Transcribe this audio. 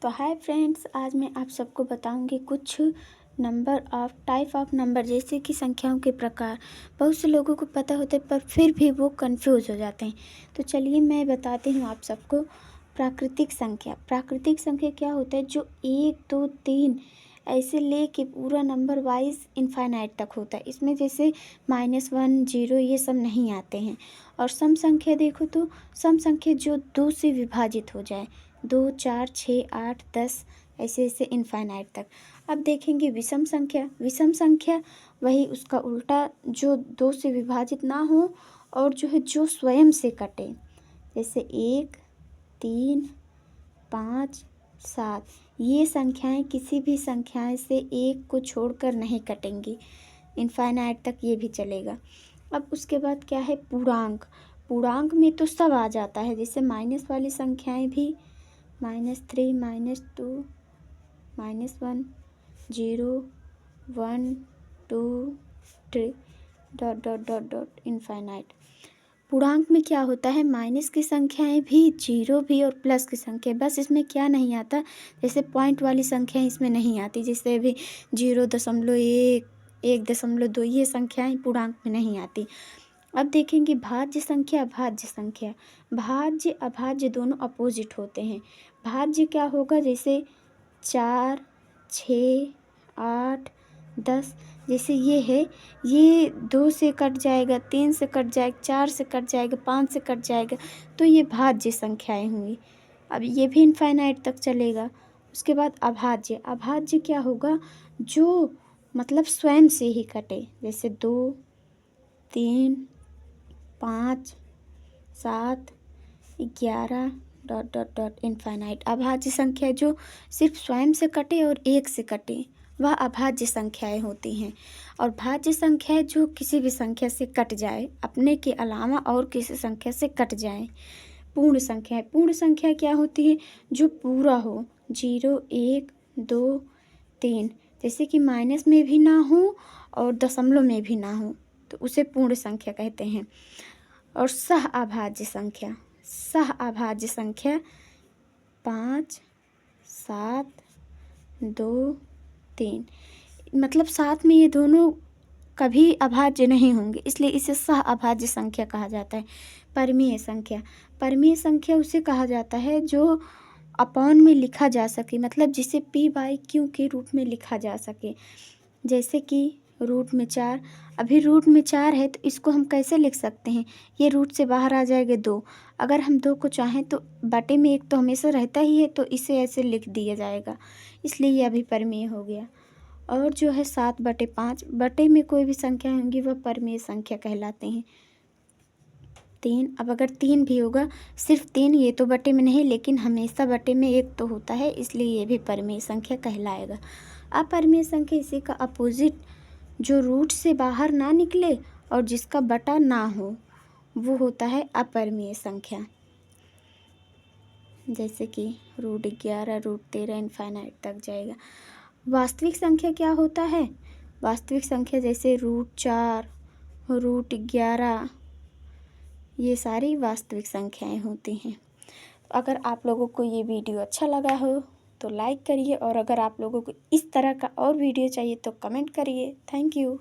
तो hi friends, आज मैं आप सबको बताऊंगी कुछ टाइप ऑफ नंबर, जैसे कि संख्याओं के प्रकार। बहुत से लोगों को पता होते पर फिर भी वो कंफ्यूज हो जाते हैं। तो चलिए मैं बताती हूँ आप सबको। प्राकृतिक संख्या क्या होता है? जो 1 2 3 ऐसे ले के पूरा नंबर वाइज इनफाइनाइट तक होता है। इसमें जैसे -1 0 ये सब नहीं आते हैं। और सम संख्या देखो तो सम संख्या जो 2 से विभाजित हो जाए, 2 4 6 8 10 ऐसे ऐसे इनफाइनाइट तक। अब देखेंगे विषम संख्या वही उसका उल्टा, जो 2 से विभाजित ना हो और जो है जो स्वयं से कटे, जैसे 1 3 5 7। ये संख्याएं किसी भी संख्याएं से एक को छोड़कर नहीं कटेंगी, इनफाइनाइट तक ये भी चलेगा। अब उसके बाद क्या है? पूर्णांक में तो सब आ जाता है, जैसे माइनस वाली संख्याएं भी, -3 -2 -1 0 1 2 3 dot dot dot dot infinite. पूर्णांक में क्या होता है? माइनस की संख्याएं भी, जीरो भी और प्लस की संख्या। बस इसमें क्या नहीं आता, जैसे पॉइंट वाली संख्याएं इसमें नहीं आती, जैसे अभी 0.1 1.2 ये संख्याएं पूर्णांक में नहीं आती। अब देखेंगे भाज्य संख्या। भाज्य अभाज्य दोनों अपोजिट होते हैं। भाज्य क्या होगा? जैसे 4 6 8 10, जैसे ये है, ये 2 से कट जाएगा, 3 से कट जाएगा, 4 से कट जाएगा, 5 से कट जाएगा, तो ये भाज्य संख्याएं हुई। अब ये भी इनफाइनाइट तक चलेगा। उसके बाद अभाज्य क्या होगा? जो मतलब स्वयं से ही कटे, जैसे 2 3 5 7 11 डॉट डॉट डॉट इनफाइनाइट। अभाज्य संख्या जो सिर्फ स्वयं से कटे और एक से कटे, वह अभाज्य संख्याएं होती हैं। और भाज्य संख्या जो किसी भी संख्या से कट जाए, अपने के अलावा और किसी संख्या से कट जाए। पूर्ण संख्या क्या होती है? जो पूरा हो, 0 1 2 3, जैसे कि माइनस में भी ना हो और दशमलव में भी ना हो, तो उसे पूर्ण संख्या कहते हैं। और सह अभाज्य संख्या 5 7 2 3, मतलब साथ में ये दोनों कभी अभाज्य नहीं होंगे, इसलिए इसे सह अभाज्य संख्या कहा जाता है। परिमेय संख्या उसे कहा जाता है जो अपॉन में लिखा जा सके, मतलब जिसे p/q के रूप में लिखा जा सके। जैसे कि रूट में 4, अभी रूट में 4 है तो इसको हम कैसे लिख सकते हैं? ये रूट से बाहर आ जाएगा 2। अगर हम 2 को चाहें तो बटे में 1 तो हमेशा रहता ही है, तो इसे ऐसे लिख दिया जाएगा, इसलिए ये अभी परिमेय हो गया। और जो है 7/5, बटे में कोई भी संख्या होंगी वह परिमेय संख्या कहलाते हैं। 3, अब अगर 3 भी होगा, सिर्फ 3, ये तो बटे में नहीं लेकिन हमेशा बटे में 1 तो होता है, इसलिए ये भी परिमेय संख्या कहलाएगा। अपरिमेय संख्या इसी का अपोजिट, जो रूट से बाहर ना निकले और जिसका बटा ना हो, वो होता है अपरिमेय संख्या। जैसे कि √11 √13 इनफाइनाइट तक जाएगा। वास्तविक संख्या क्या होता है? वास्तविक संख्या जैसे √4 √11, ये सारी वास्तविक संख्याएं होती हैं। अगर आप लोगों को ये वीडियो अच्छा लगा हो तो लाइक करिए, और अगर आप लोगों को इस तरह का और वीडियो चाहिए तो कमेंट करिए। Thank you.